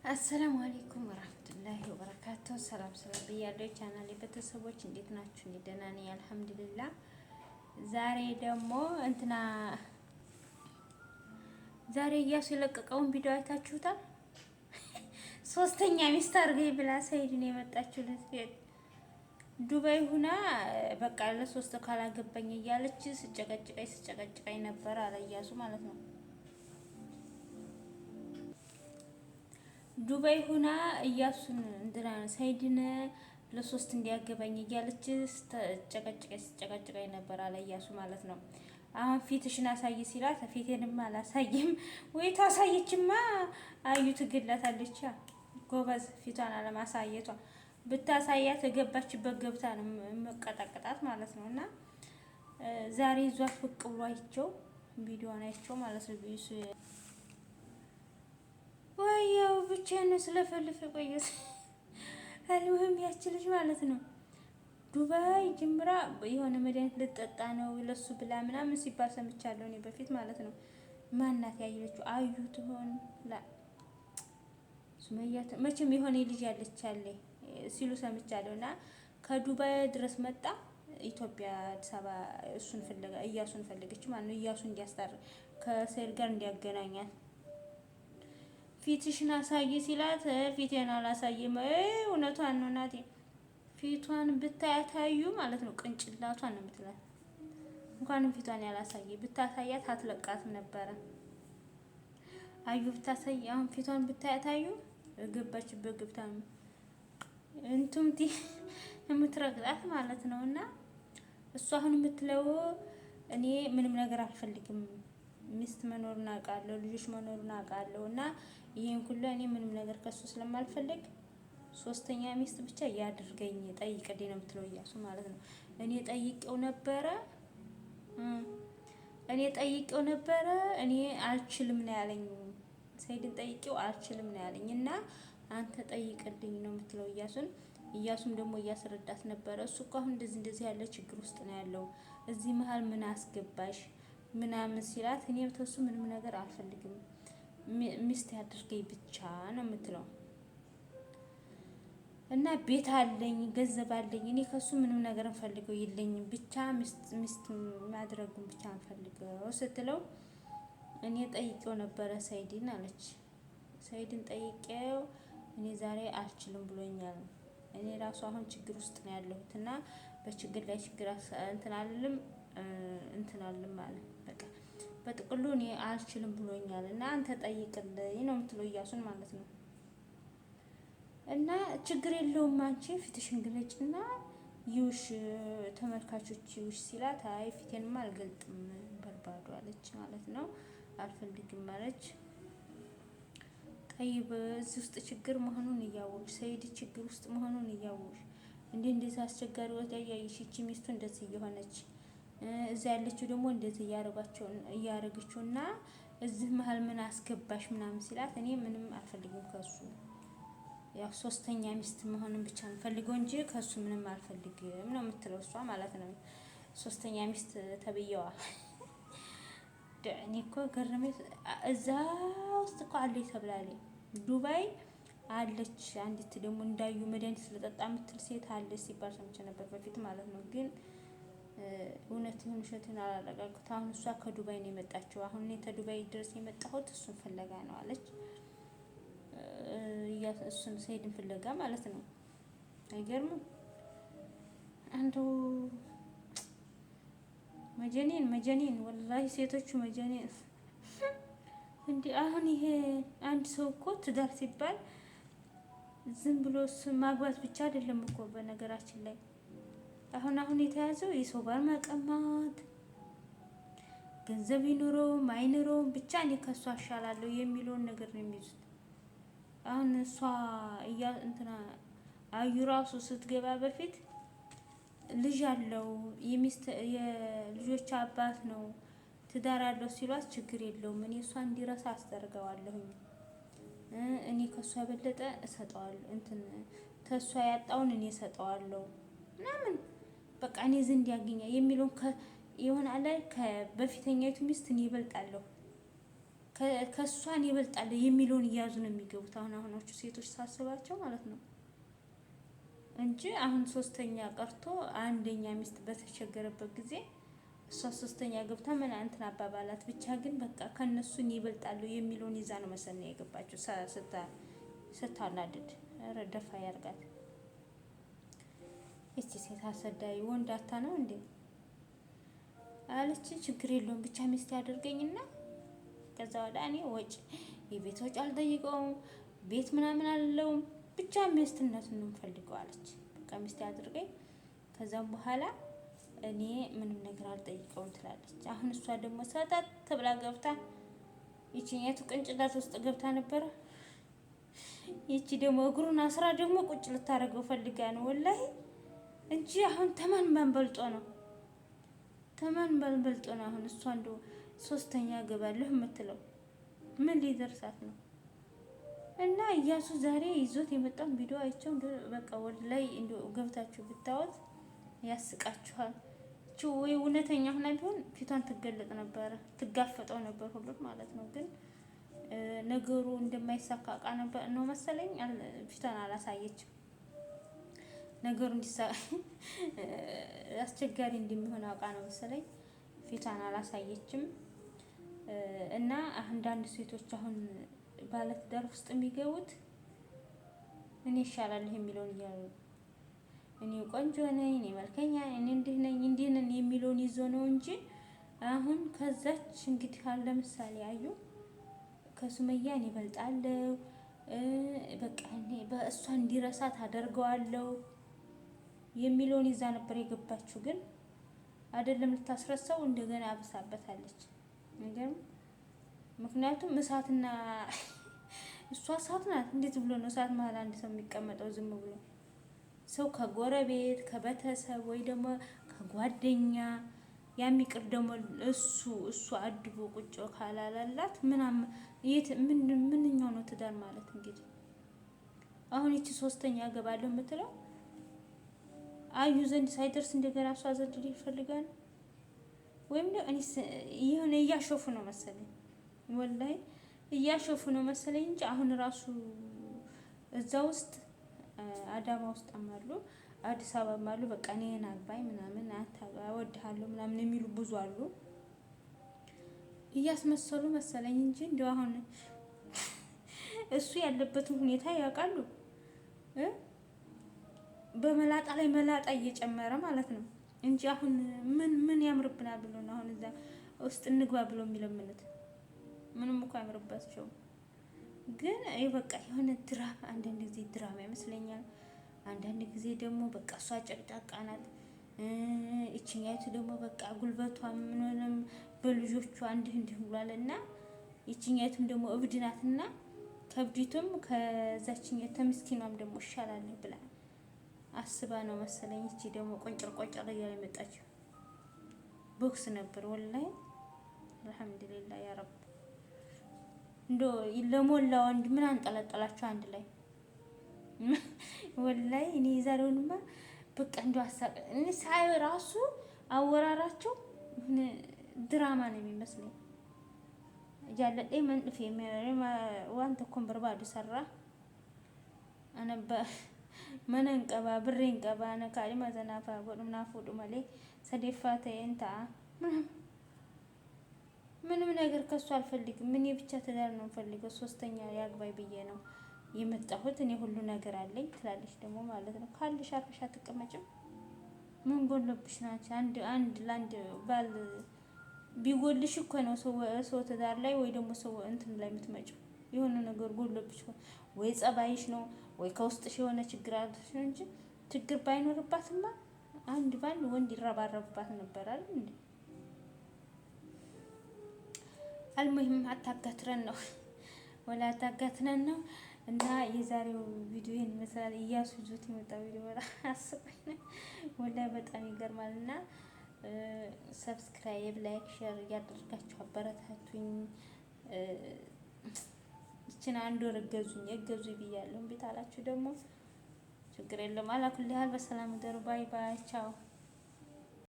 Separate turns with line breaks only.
አሰላሙ አለይኩም ወራህመቱላሂ ወበረካቱ። ሰላም ብያለሁ ቻናሌ ቤተሰቦች እንዴት ናችሁ? እኔ ደህና ነኝ አልሐምዱሊላህ። ዛሬ ደግሞ ዛሬ እያሱ የለቀቀውን ቪዲዮ አይታችሁታል? ሶስተኛ ሚስት አድርገኝ ብላ ሰይድ ነው የመጣችው ልትሄድ ዱባይ ሁና በቃ ለሶስት ካላገባኝ እያለች ስጨቀጭቀኝ ነበር አለ እያሱ ማለት ነው። ዱባይ ሁና እያሱን ሰይድን ለሶስት እንዲያገባኝ እያለች ስጨቀጭቀኝ ነበር አለ እያሱ ማለት ነው። አሁን ፊትሽን አሳይ ሲላት ፊቴንም አላሳይም ወይ ታሳየችማ አዩ ትግላታለች። ጎበዝ ፊቷን አለማሳየቷ ብታሳያት የገባችበት ገብታ ነው መቀጣቀጣት ማለት ነው። እና ዛሬ ይዟት ፍቅ ብሎ አይቼው ቪዲዮን አይቼው ማለት ነው። ወያው ብቻዬን ስለፈልፍ ቆየት አልሙህም ያችልሽ ማለት ነው። ዱባይ ጅምራ የሆነ መድኃኒት ልጠጣ ነው ለሱ ብላ ምናምን ሲባል ሰምቻለሁ እኔ በፊት ማለት ነው። ማናት ያየችው አዩ ትሆን ላ ሱመያ መቼም የሆነ ልጅ ያለች አለ ሲሉ ሰምቻለሁ። እና ከዱባይ ድረስ መጣ ኢትዮጵያ አዲስ አበባ እሱን ፈለገ እያሱን ፈለገች ማለት ነው። እያሱ እንዲያስታርቅ ከሰይድ ጋር እንዲያገናኛት ፊትሽን አሳይ ሲላት ፊቴን አላሳይም። እውነቷን ነው እናቴ። ፊቷን ብታያታዩ ማለት ነው ቅንጭላቷን ነው የምትላት። እንኳንም ፊቷን ያላሳየ ብታሳያት አትለቃትም ነበረ። አዩ ብታሳይ አሁን ፊቷን ብታያታዩ ገባችበት ገብታ እንቱምቲ የምትረግጣት ማለት ነው። እና እሷ አሁን የምትለው እኔ ምንም ነገር አልፈልግም፣ ሚስት መኖሩን አውቃለሁ፣ ልጆች መኖሩን አውቃለሁ እና ይሄን ሁሉ እኔ ምንም ነገር ከሱ ስለማልፈልግ ሶስተኛ ሚስት ብቻ ያድርገኝ ጠይቅልኝ ነው የምትለው እያሱ ማለት ነው። እኔ ጠይቄው ነበረ እኔ አልችልም ነው ያለኝ። ሰይድን ጠይቄው አልችልም ነው ያለኝ እና አንተ ጠይቅልኝ ነው የምትለው እያሱን። እያሱም ደግሞ እያስረዳት ነበረ። እሱ እኮ አሁን እንደዚህ ያለ ችግር ውስጥ ነው ያለው፣ እዚህ መሀል ምን አስገባሽ ምናምን ሲላት እኔ ተሱ ምንም ነገር አልፈልግም ሚስት ያድርገኝ ብቻ ነው የምትለው። እና ቤት አለኝ ገንዘብ አለኝ እኔ ከሱ ምንም ነገር እንፈልገው የለኝም ብቻ ሚስት ማድረጉን ብቻ እንፈልገው ስትለው እኔ ጠይቄው ነበረ ሰይድን አለች። ሰይድን ጠይቄው እኔ ዛሬ አልችልም ብሎኛል። እኔ ራሱ አሁን ችግር ውስጥ ነው ያለሁት እና በችግር ላይ ችግር እንትን አልልም ማለት በቃ በጥቅሉ እኔ አልችልም ብሎኛል እና አንተ ጠይቅልኝ ነው የምትለው እያሱን ማለት ነው። እና ችግር የለውም አንቺ ፊትሽን ግለጭና ይውሽ ተመልካቾች ይውሽ ሲላት አይ ፊቴንማ አልገልጥም በርባዶ አለች ማለት ነው። አልፈልግም አለች። ጠይብ እዚህ ውስጥ ችግር መሆኑን እያወቅሽ ሰይድ ችግር ውስጥ መሆኑን እያወቅሽ እንደዚህ አስቸጋሪ ወጣ ያይሽ እቺ ሚስቱ እንደዚህ እየሆነች እዛ ያለችው ደግሞ እንደዚህ እያረገችውና እዚህ መሀል ምን አስገባሽ ምናምን ሲላት እኔ ምንም አልፈልግም ከሱ ያው ሶስተኛ ሚስት መሆኑን ብቻ ነው ፈልገው እንጂ ከሱ ምንም አልፈልግም ነው የምትለው እሷ ማለት ነው። ሶስተኛ ሚስት ተብየዋ እኔ እኮ ገረመኝ። እዛ ውስጥ እኮ አለች ተብላለች ዱባይ አለች። አንዲት ደግሞ እንዳዩ መድኃኒት ስለጠጣ የምትል ሴት አለች ሲባል ሰምቼ ነበር በፊት ማለት ነው። ግን እውነት ይሁን ውሸትን አላረጋግጥ። አሁን እሷ ከዱባይ ነው የመጣችው። አሁን እኔ ከዱባይ ድረስ የመጣሁት እሱን ፍለጋ ነው አለች። እሱን ሰይድን ፍለጋ ማለት ነው። አይገርምም? አንዱ መጀኔን ወላሂ ሴቶቹ መጀኔን እንዴ! አሁን ይሄ አንድ ሰው እኮ ትዳር ሲባል ዝም ብሎ ማግባት ብቻ አይደለም እኮ በነገራችን ላይ አሁን የተያዘው የሰው ባል መቀማት፣ ገንዘብ ይኑረውም አይኑረውም ብቻ እኔ ከሷ አሻላለሁ የሚለውን ነገር ነው የሚይዙት። አሁን እሷ አዩ ራሱ ስትገባ በፊት ልጅ አለው የልጆች አባት ነው ትዳር አለው ሲሏት ችግር የለውም እኔ እሷ እንዲረሳ አስደርገዋለሁኝ እኔ ከሷ የበለጠ እሰጠዋለሁ ተሷ ያጣውን እኔ እሰጠዋለሁ ምናምን በቃ እኔ ዘንድ ያገኛል የሚለውን የሆነ አለ በፊተኛይቱ ሚስት እኔ ይበልጣለሁ ከእሷን ይበልጣል የሚለውን እያዙ ነው የሚገቡት። አሁኖቹ ሴቶች ሳስባቸው ማለት ነው እንጂ አሁን ሶስተኛ ቀርቶ አንደኛ ሚስት በተቸገረበት ጊዜ እሷ ሶስተኛ ገብታ ምን እንትን አባባላት ብቻ ግን በቃ ከነሱን ይበልጣሉ የሚለውን ይዛ ነው መሰለኝ የገባችው። ስታናድድ ረደፋ ያርጋት። እቺ ሴት አሰዳይ ወንድ አታ ነው እንዴ አለች። ችግር የለውም ብቻ ሚስት ያደርገኝና ከዛ ወዲያ እኔ ወጭ የቤት ወጭ አልጠይቀውም፣ ቤት ምናምን አልለውም፣ ብቻ ሚስትነቱን ነው የምፈልገው አለች። በቃ ሚስት ያድርገኝ፣ ከዛም በኋላ እኔ ምንም ነገር አልጠይቀውም ትላለች። አሁን እሷ ደግሞ ሰጠት ተብላ ገብታ ይቺኛቱ ቅንጭላት ውስጥ ገብታ ነበረ። ይቺ ደግሞ እግሩን አስራ ደግሞ ቁጭ ልታደርገው ፈልጋ ነው ወላሂ እንጂ አሁን ተማን በልጦ ነው አሁን እሷ እንደው ሶስተኛ ገባለሁ የምትለው ምን ሊደርሳት ነው? እና እያሱ ዛሬ ይዞት የመጣውን ቪዲዮ አይቼው በቃ ወላሂ እንደው ገብታችሁ ብታወት ያስቃችኋል። ወይ እውነተኛ ሆና ቢሆን ፊቷን ትገለጥ ነበረ፣ ትጋፈጠው ነበር ሁሉን ማለት ነው። ግን ነገሩ እንደማይሳካቃ ነበር ነው መሰለኝ ፊቷን አላሳየችም። ነገሩ አስቸጋሪ እንደሚሆን አውቃ ነው መሰለኝ ፊቷን አላሳየችም። እና አንዳንድ ሴቶች አሁን ባለትዳር ውስጥ የሚገቡት እኔ ይሻላለሁ የሚለውን እያሉ እኔ ቆንጆ ነኝ፣ እኔ መልከኛ፣ እኔ እንዲህ ነኝ እንዲህ ነኝ የሚለውን ይዞ ነው እንጂ አሁን ከዛች እንግዲህ ለምሳሌ አዩ ከሱመያ እኔ እበልጣለሁ በቃ እኔ በእሷ እንዲረሳት አደርገዋለሁ የሚለውን ይዛ ነበር የገባችው። ግን አይደለም ልታስረሳው እንደገና አብሳበታለች ነገር ምክንያቱም እሳትና እሷ እሳት ናት። እንዴት ብሎ ነው እሳት መሀል አንድ ሰው የሚቀመጠው? ዝም ብሎ ሰው ከጎረቤት ከቤተሰብ ወይ ደግሞ ከጓደኛ ያሚቅር ደግሞ እሱ አድቦ ቁጭ ካላላላት ምንኛው ነው ትዳር ማለት? እንግዲህ አሁን ይቺ ሶስተኛ ገባለሁ የምትለው አዩ ዘንድ ሳይደርስ እንደገና እሷ ዘንድ ሊፈልጋል ወይም ነው እኔ የሆነ እያሾፉ ነው መሰለኝ፣ ወላሂ እያሾፉ ነው መሰለኝ እንጂ አሁን ራሱ እዛ ውስጥ አዳማ ውስጥ አማሉ አዲስ አበባ አሉ። በቃ እኔን አግባኝ ምናምን እወድሃለሁ ምናምን የሚሉ ብዙ አሉ። እያስመሰሉ መሰለኝ እንጂ እንደው አሁን እሱ ያለበትን ሁኔታ ያውቃሉ። በመላጣ ላይ መላጣ እየጨመረ ማለት ነው እንጂ አሁን ምን ያምርብናል ብሎ ነው አሁን እዛ ውስጥ እንግባ ብሎ የሚለምኑት። ምንም እኮ አያምርባቸውም። ግን በቃ የሆነ ድራማ አንዳንድ ጊዜ ድራማ ይመስለኛል። አንዳንድ ጊዜ ደግሞ በቃ እሷ ጨቅጫቃ ናት፣ እቺኛይቱ ደግሞ በቃ ጉልበቷ ምንም በልጆቿ እንዲህ ብሏልና እቺኛይቱም ደግሞ እብድ ናትና ከብዲቱም ከዛችኛት ተምስኪኗም ደግሞ ይሻላል ብላ አስባ ነው መሰለኝ። እቺ ደግሞ ቆንጨር እያለ የመጣችው ቦክስ ነበር ወላሂ። አልሐምዱሊላህ ያ ረብ እንደው ለሞላ ወንድ ምን አንጠለጠላችሁ አንድ ላይ ወላሂ። እኔ ዛሬውንማ በቃ እንደው እኔ ሳይ ራሱ አወራራቸው ድራማ ነው የሚመስለኝ። ጃለጤ መንጥፌ ዋንተ ኮምበርባዱ ሰራ አነባ መነንቀባ ብሬንቀባ ነካሊ ማዘናፋ ወድምና ፉዱ ማለ ሰደፋተ እንታ ምንም ነገር ከሱ አልፈልግም። እኔ ብቻ ትዳር ነው ፈልገው ሶስተኛ ያግባይ ብዬ ነው የመጣሁት። እኔ ሁሉ ነገር አለኝ ትላለች ደግሞ ማለት ነው። ካልሽ አርፈሽ አትቀመጭም? ምን ጎልብሽ ናቸው? አንድ ላንድ ባል ቢጎልሽ እኮ ነው ሰው ትዳር ላይ ወይ ደግሞ ሰው እንትን ላይ የምትመጪው። የሆነ ነገር ጎልብሽ ወይ ጸባይሽ ነው ወይ ከውስጥሽ የሆነ ችግር አለሽ ነው እንጂ ችግር ባይኖርባትማ አንድ ባል ወንድ ይረባረብባት ነበር አይደል እንዴ? አልሙሂም አታጋትረን ነው ወላ አታጋትረን ነው። እና የዛሬው ቪዲዮ ይሄን ይመስላል። እያሱ ይዞት የመጣው ቪዲዮ አስቆኝ ወላሂ በጣም ይገርማልና ሰብስክራይብ፣ ላይክ፣ ሼር እያደረጋችሁ አበረታቱኝ። እቺን አንድ ወር እገዙኝ ብያለሁ። እምቢ ታላችሁ ደግሞ ችግር የለም። አላኩልህ በሰላም ደሩ። ባይ ባይ ቻው።